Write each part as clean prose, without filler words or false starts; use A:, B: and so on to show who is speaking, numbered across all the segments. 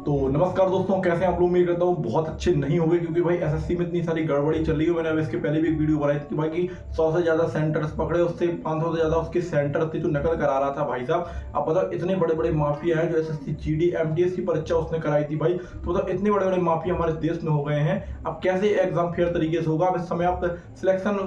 A: तो नमस्कार दोस्तों, कैसे हैं आप लोग। उम्मीद करता हूँ बहुत अच्छे नहीं होंगे, क्योंकि भाई एसएससी में इतनी सारी गड़बड़ी चल रही है। मैंने अब इसके पहले भी एक वीडियो बनाई थी कि भाई कि 100 से ज़्यादा सेंटर्स पकड़े, उससे 500 से ज़्यादा उसके सेंटर थे जो नकल करा रहा था भाई साहब। अब बताओ, इतने बड़े बड़े माफिया हैं जो एसएससी जीडी एमटीएस की परीक्षा उसने कराई थी भाई। तो बताओ, इतने बड़े बड़े माफिया हमारे देश में हो गए हैं। अब कैसे एग्जाम फेयर तरीके से होगा। अब इस समय आप सिलेक्शन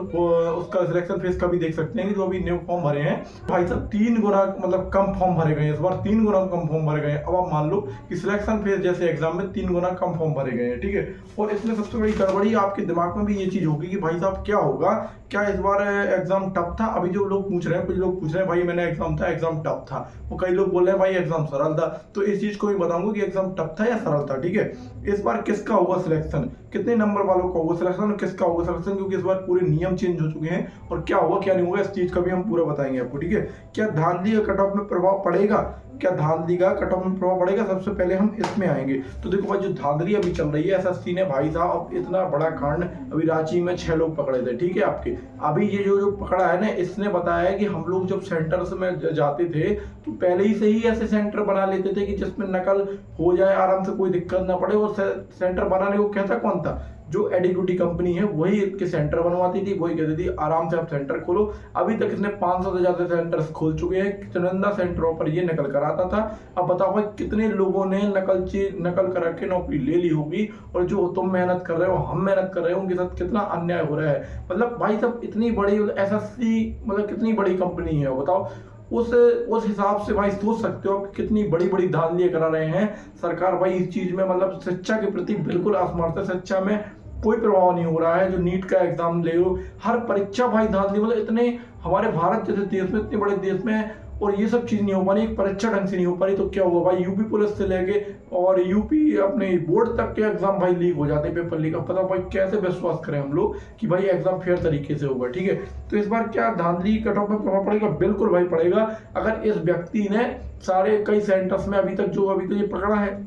A: उसका सिलेक्शन फेस का भी देख सकते हैं कि जो अभी न्यू फॉर्म भरे हैं भाई साहब, 3 गुना मतलब कम फॉर्म भरे गए हैं। इस बार 3 गुना कम फॉर्म भरे गए हैं। अब आप मान लो कि सिलेक्शन फेज जैसे एग्जाम में 3 गुना कम फॉर्म भरे गए हैं, ठीक है। और इसमें सबसे बड़ी गड़बड़ी आपके दिमाग में भी ये चीज होगी कि भाई साहब क्या होगा, क्या इस बार एग्जाम टफ था। अभी जो लोग पूछ रहे हैं, कुछ लोग पूछ रहे हैं भाई मैंने एग्जाम था, एग्जाम टफ था। वो कई लोग बोल रहे हैं भाई एग्जाम सरल था। तो इस चीज को भी बताऊंगा कि एग्जाम टफ था या सरल था, ठीक है। इस बार किसका होगा सिलेक्शन, कितने नंबर वालों का होगा सिलेक्शन, किसका होगा सिलेक्शन, क्योंकि इस बार पूरे नियम चेंज हो चुके हैं। और क्या होगा क्या नहीं होगा, इस चीज का भी हम पूरा बताएंगे आपको, ठीक है। क्या धांधली का कट ऑफ में प्रभाव पड़ेगा, क्या धांधली का कट ऑफ में प्रभाव पड़ेगा, सबसे पहले हम इसमें आएंगे। तो देखो भाई, जो धांधली अभी चल रही है एसएससी ने भाई साहब, अब इतना बड़ा कांड, अभी रांची में 6 लोग पकड़े थे, ठीक है आपके। अभी ये जो पकड़ा है ना, इसने बताया कि हम लोग जब सेंटर्स में जाते थे तो पहले ही से ही ऐसे सेंटर बना लेते थे कि जिसमें नकल हो जाए आराम से, कोई दिक्कत ना पड़े। और सेंटर बनाने को कहता कौन था, जो एडिक्यूटी कंपनी है वही इसके सेंटर बनवाती थी, वही कहती थी आराम से आप सेंटर खोलो। अभी तक इसने 500 से ज्यादा सेंटर्स खोल चुके हैं, चुनिंदा सेंटरों पर ये नकल कराता था। अब बताओ भाई, कितने लोगों ने नकल करा के नौकरी ले ली होगी, और जो तुम मेहनत कर रहे हो, हम मेहनत कर रहे हो, उनके साथ कितना अन्याय हो रहा है। मतलब भाई साहब, इतनी बड़ी एसएससी मतलब कितनी बड़ी कंपनी है बताओ। उस हिसाब से भाई सोच सकते हो कि कितनी बड़ी बड़ी धांधलियां करा रहे हैं सरकार भाई इस चीज में। मतलब शिक्षा के प्रति बिल्कुल असमर्थ है, शिक्षा में कोई प्रभाव नहीं हो रहा है। जो नीट का एग्जाम ले लो, हर परीक्षा भाई धांधली, मतलब इतने हमारे भारत जैसे देश में, इतने बड़े देश में, और ये सब चीज नहीं हो पा रही, एक परीक्षा ढंग से नहीं हो पा रही। तो क्या हुआ भाई, यूपी पुलिस से लेके और यूपी अपने बोर्ड तक के एग्जाम भाई लीक हो जाते हैं, पेपर लीक। अब पता भाई कैसे विश्वास करें हम लोग कि भाई एग्जाम फेयर तरीके से होगा, ठीक है। तो इस बार क्या धांधली कट ऑफ में प्रभाव पड़ेगा, बिल्कुल भाई पड़ेगा। अगर इस व्यक्ति ने कई सेंटर्स में अभी तक ये पकड़ा है,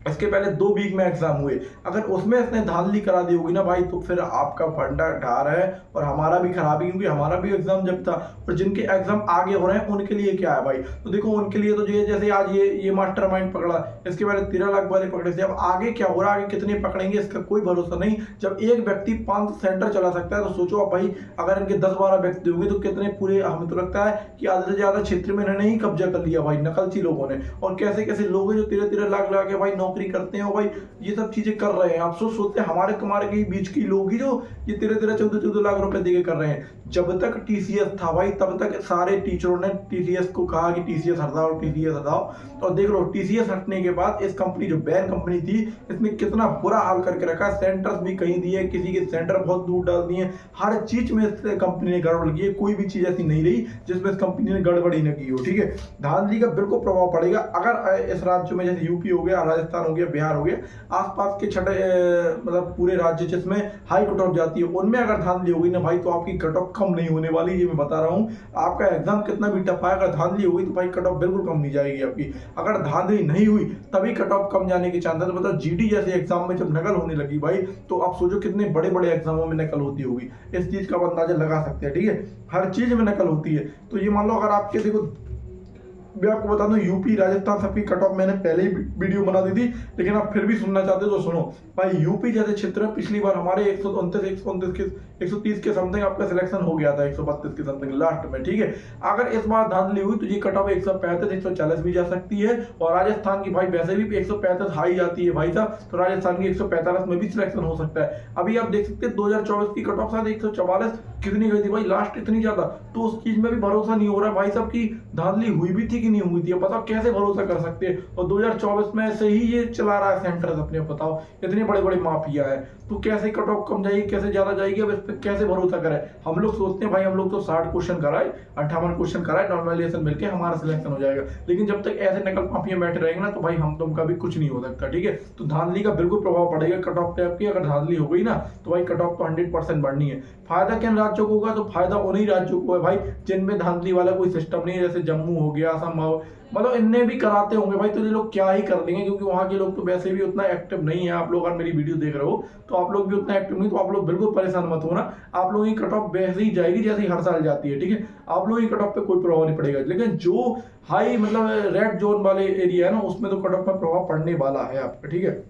A: इसके पहले 2 वीक में एग्जाम हुए, अगर उसमें इसने धांधली करा दी होगी ना भाई, तो फिर आपका फंडा ढार है और हमारा भी खराब है, क्योंकि हमारा भी एग्जाम जब था। और जिनके एग्जाम आगे हो रहे हैं उनके लिए क्या है भाई, तो देखो उनके लिए तो जैसे आज ये मास्टरमाइंड पकड़ा, इसके पहले 13 लाख वाले पकड़े थे। अब आगे क्या हो रहा है, आगे कितने पकड़ेंगे इसका कोई भरोसा नहीं। जब एक व्यक्ति 5 सेंटर चला सकता है, तो सोचो आप भाई, अगर इनके 10-12 व्यक्ति होंगे तो कितने पूरे, हमें तो लगता है कि आधे से ज्यादा क्षेत्र में इन्होंने ही कब्जा कर लिया भाई, नकलची लोगों ने। और कैसे कैसे लोग हैं जो 13-13 लाख लगा के भाई नौकरी करते हैं, भाई ये सब चीजें कर रहे हैं। आप सोचते हैं हमारे तुम्हारे के बीच की लोग ही जो ये 13-14 लाख रुपए देके कर रहे हैं। जब तक टीसीएस था भाई, तब तक सारे टीचरों ने टीसीएस को कहा कि टीसीएस हटाओ, टीसीएस हटाओ। और देख लो, टीसीएस हटने के बाद इस कंपनी जो बैन कंपनी थी, इसने कितना बुरा हाल करके रखा। सेंटर्स भी कहीं दिए, किसी के सेंटर बहुत दूर डाल दिए, हर चीज में इस कंपनी ने गड़बड़ की है। कोई भी चीज ऐसी नहीं रही जिसमें इस कंपनी ने गड़बड़ी न की हो, ठीक है। धांधली का बिल्कुल प्रभाव पड़ेगा। अगर इस राज्य में जैसे यूपी हो गया, राजस्थान हो गया, बिहार हो गया, आसपास के छठे मतलब पूरे राज्य जिसमें हाई कट ऑफ जाती है, उनमें अगर धांधली होगी ना भाई, तो आपकी कट ऑफ कम नहीं होने वाली, ये मैं बता रहा हूं। आपका एग्जाम कितना भी टफ आया, अगर धांधली होगी तो भाई कट ऑफ बिल्कुल कम नहीं जाएगी आपकी। अगर धांधली नहीं हुई तभी कट ऑफ कम जाने के चांसेस। मतलब जीडी जैसे एग्जाम में जब नकल होने लगी भाई, तो आप सोचो कितने बड़े बड़े एग्जामों में नकल होती होगी। इस चीज का अंदाजा लगा सकते हैं, ठीक है। हर चीज में नकल होती है। तो ये मान लो, अगर आपके देखो, मैं आपको बता दूं, यूपी राजस्थान सबकी कट ऑफ मैंने पहले ही वीडियो बना दी थी, लेकिन आप फिर भी सुनना चाहते हो तो सुनो भाई। यूपी जैसे क्षेत्र में पिछली बार हमारे 130 के समथिंग आपका सिलेक्शन हो गया था, 132 के समथिंग लास्ट में, ठीक है। अगर इस बार धांधली हुई तो ये कट ऑफ 135 140 भी जा सकती है। और राजस्थान की भाई वैसे भी 135 हाई जाती है भाई साहब, तो राजस्थान की 145 में भी सिलेक्शन हो सकता है। अभी आप देख सकते हैं 2024 की कट ऑफ शायद 144 कितनी गई थी भाई लास्ट, इतनी ज्यादा। तो उस चीज में भी भरोसा नहीं हो रहा भाई साहब की धांधली हुई भी थी कि नहीं हुई थी। बताओ कैसे भरोसा कर सकते हैं। और 2024 में से ही ये चला रहा है सेंटर्स अपने, बताओ इतने बड़े बड़े माफिया है, तो कैसे कट ऑफ कम जाएगी, कैसे ज्यादा जाएगी। अब इस पर कैसे भरोसा करें। हम लोग सोचते हैं भाई, हम लोग तो 60 क्वेश्चन कराए, 58 क्वेश्चन कराए, नॉर्मलाइजेशन मिलके हमारा सिलेक्शन हो जाएगा। लेकिन जब तक ऐसे नकल माफिया बैठे रहेंगे ना, तो भाई हम तुम का भी कुछ नहीं हो सकता, ठीक है। तो धांधली का बिल्कुल प्रभाव पड़ेगा कट ऑफ पे आपकी। अगर धांधली हो गई ना, तो भाई कट ऑफ तो 100% बढ़नी है। फायदा किन राज्यों को होगा, तो फायदा उन्हीं राज्यों को है भाई जिनमें धांधली वाला कोई सिस्टम नहीं है, जैसे जम्मू हो गया, असम संभव, मतलब इनने भी कराते होंगे भाई, तो ये लोग क्या ही कर लेंगे, क्योंकि वहाँ के लोग तो वैसे भी उतना एक्टिव नहीं है। आप लोग अगर मेरी वीडियो देख रहे हो तो आप लोग भी उतना एक्टिव नहीं, तो आप लोग बिल्कुल परेशान मत होना। आप लोगों की कट ऑफ वैसे ही जाएगी जैसे हर साल जाती है, ठीक है। आप लोगों की कट ऑफ पे कोई प्रभाव नहीं पड़ेगा, लेकिन जो हाई मतलब रेड जोन वाले एरिया है ना, उसमें तो कट ऑफ में प्रभाव पड़ने वाला है आपका, ठीक है।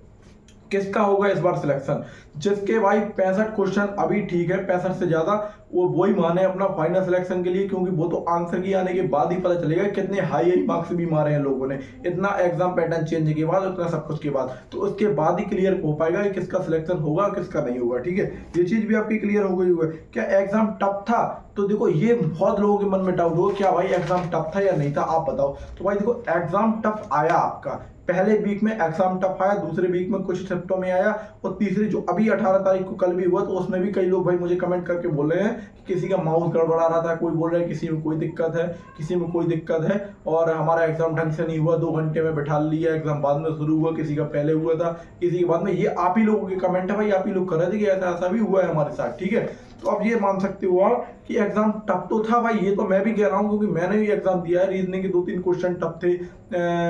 A: किसका होगा इस बार सिलेक्शन? जिसके भाई 65 क्वेश्चन अभी ठीक है, 65 से ज्यादा वो वही माने अपना फाइनल सिलेक्शन के लिए, क्योंकि वो तो आंसर की आने के बाद ही पता चलेगा कितने हाई मार्क्स भी मारे हैं लोगों ने, इतना एग्जाम पैटर्न चेंज के बाद, इतना सब कुछ के बाद, तो उसके बाद ही क्लियर हो पाएगा कि किसका सिलेक्शन होगा किसका नहीं होगा, ठीक है। ये चीज भी आपकी क्लियर हो गई होगी। क्या एग्जाम टफ था? तो देखो ये बहुत लोगों के मन में डाउट होगा, क्या भाई एग्जाम टफ था या नहीं था, आप बताओ। तो भाई देखो एग्जाम टफ आया आपका, पहले वीक में एग्जाम टफ आया, दूसरे वीक में कुछ शिफ्टों में आया, और तीसरे जो अभी 18 तारीख को कल भी हुआ, तो उसमें भी कई लोग भाई मुझे कमेंट करके बोल रहे हैं कि किसी का माउस गड़बड़ा रहा था, कोई बोल रहा है किसी में कोई दिक्कत है, किसी में कोई दिक्कत है, और हमारा एग्जाम ढंग से नहीं हुआ, 2 घंटे में बैठा लिया, एग्जाम बाद में शुरू हुआ, किसी का पहले हुआ था, किसी के बाद में। ये आप ही लोगों के कमेंट है भाई, आप ही लोग कर रहे थे कि ऐसा ऐसा भी हुआ है हमारे साथ, ठीक है। तो अब ये मान सकते हो आप कि एग्जाम टफ तो था भाई, ये तो मैं भी कह रहा हूँ, क्योंकि मैंने भी एग्जाम दिया है। रीजनिंग के 2-3 क्वेश्चन टफ थे,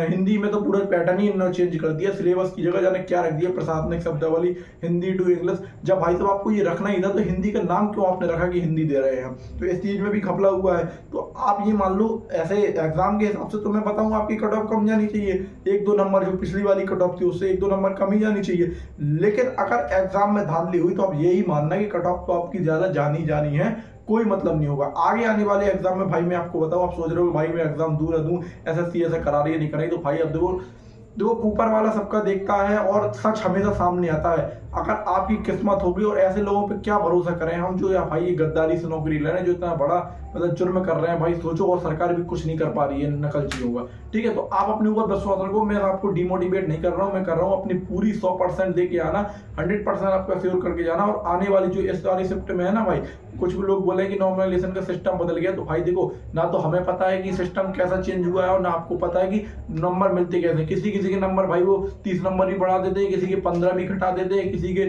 A: हिंदी में तो पूरा पैटर्न ही इन्होंने चेंज कर दिया, सिलेबस की जगह जाने क्या रख दिया, प्रशासनिक शब्दावली हिंदी टू इंग्लिश। जब भाई साहब आपको ये रखना ही था तो हिंदी का नाम क्यों आपने रखा कि हिंदी दे रहे हैं? तो इस चीज में भी घपला हुआ है। तो आप ये मान लो ऐसे एग्जाम के हिसाब से तो मैं बताऊँ आपकी कट ऑफ कम जानी चाहिए, 1-2 नंबर, जो पिछली वाली कट ऑफ थी उससे 1-2 नंबर कम ही जानी चाहिए। लेकिन अगर एग्जाम में धांधली हुई तो अब यही मानना कि कट ऑफ तो आपकी ज्यादा जानी है, कोई मतलब नहीं होगा। आगे आने वाले एग्जाम में भाई मैं आपको बताऊं, आप सोच रहे हो भाई मैं एग्जाम दूं एसएससी ऐसा करा रही है नहीं करा रही, तो भाई अब देखो ऊपर वाला सबका देखता है और सच हमेशा सामने आता है। अगर आपकी किस्मत होगी, और ऐसे लोगों पे क्या भरोसा करें हम, जो या भाई ये गद्दारी से नौकरी ले रहे हैं, जो इतना बड़ा मतलब जुर्म कर रहे हैं भाई, सोचो, और सरकार भी कुछ नहीं कर पा रही है नकलचियों का, ठीक है। तो आप अपने ऊपर विश्वास रखो, मैं आपको डिमोटिवेट नहीं कर रहा हूँ, मैं कर रहा हूँ अपनी पूरी 100% दे के आना, 100% आपका श्योर करके जाना। और आने वाली जो इस वाली शिफ्ट में है ना भाई, कुछ भी लोग बोले कि नॉर्मलाइजेशन का सिस्टम बदल गया, तो भाई देखो ना तो हमें पता है कि सिस्टम कैसा चेंज हुआ है, और ना आपको पता है कि नंबर मिलते कैसे। किसी के नंबर भाई वो 30 नंबर भी बढ़ा देते हैं, किसी के 15 भी घटा देते हैं, किसी के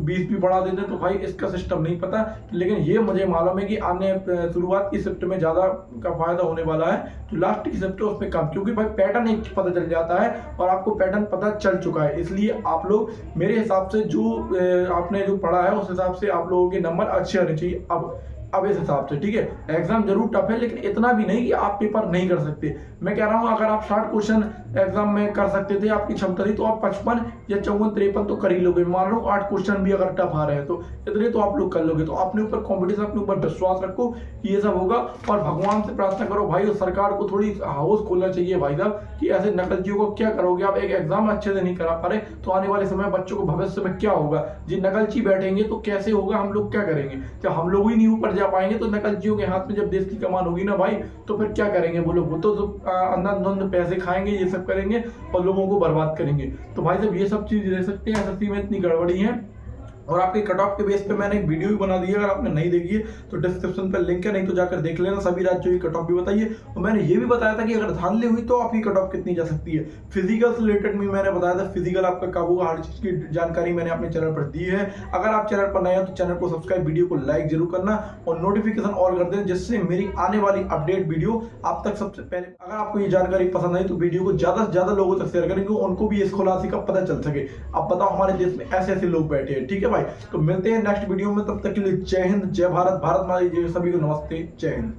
A: 20 भी बढ़ा देते हैं, तो भाई इसका सिस्टम नहीं पता। लेकिन ये मुझे मालूम है कि आने शुरुआत की शिफ्ट में ज्यादा का फायदा होने वाला है, तो लास्ट की शिफ्ट है उसमें कम, क्योंकि भाई पैटर्न एक पता चल जाता है, और आपको पैटर्न पता चल चुका है। इसलिए आप लोग मेरे हिसाब से जो आपने जो पढ़ा है उस हिसाब से आप लोगों के नंबर अच्छे आने चाहिए अब इस हिसाब से, ठीक है। एग्जाम जरूर टफ है, लेकिन इतना भी नहीं कि आप पेपर नहीं कर सकते। मैं कह रहा हूं अगर आप 60 क्वेश्चन एग्जाम में कर सकते थे, आपकी क्षमता थी, तो आप 55 या 54-53 तो कर ही लोगे। मान लो 8 क्वेश्चन भी अगर टफ आ रहे हैं तो इतने तो आप लोग कर लोगे। तो अपने ऊपर कॉम्पिटिशन, अपने ऊपर विश्वास रखो कि ये सब होगा, और भगवान से प्रार्थना करो भाई, और सरकार को थोड़ी हाउस खोलना चाहिए भाई साहब, कि ऐसे नकलचियों को क्या करोगे आप। एक एग्जाम अच्छे से नहीं करा पा रहे तो आने वाले समय बच्चों को भविष्य में क्या होगा? जी नकलची बैठेंगे तो कैसे होगा, हम लोग क्या करेंगे? जब हम लोग ही नहीं ऊपर जा पाएंगे तो नकलचियों के हाथ में जब देश की कमान होगी ना भाई, तो फिर क्या करेंगे वो लोग? वो तो अंधाधुंध पैसे खाएंगे, ये सब करेंगे और लोगों को बर्बाद करेंगे। तो भाई साहब ये सब चीज दे सकते हैं, एसएससी में इतनी गड़बड़ी है। और आपके कट ऑफ के बेस पे मैंने एक वीडियो भी बना दी है, अगर आपने नहीं देखी है तो डिस्क्रिप्शन पे लिंक है, नहीं तो जाकर देख लेना। सभी राज्यों की कट ऑफ भी बताइए, और मैंने ये भी बताया था कि अगर धांधली हुई तो आपकी कट ऑफ कितनी जा सकती है। फिजिकल से रिलेटेड भी मैंने बताया था, फिजिकल आपका कब होगा, हर चीज की जानकारी मैंने अपने चैनल पर दी है। अगर आप चैनल पर नए हो तो चैनल को सब्सक्राइब, वीडियो को लाइक जरूर करना, और नोटिफिकेशन ऑन कर दें, जिससे मेरी आने वाली अपडेट वीडियो आप तक सबसे पहले। अगर आपको ये जानकारी पसंद आई तो वीडियो को ज्यादा से ज्यादा लोगों तक शेयर करें, क्योंकि उनको भी इस खुलासे का पता चल सके। अब बताओ हमारे देश में ऐसे ऐसे लोग बैठे हैं, ठीक है भाई। तो मिलते हैं नेक्स्ट वीडियो में, तब तक के लिए जय हिंद, जय भारत, भारत माता की जय। सभी को नमस्ते, जय हिंद।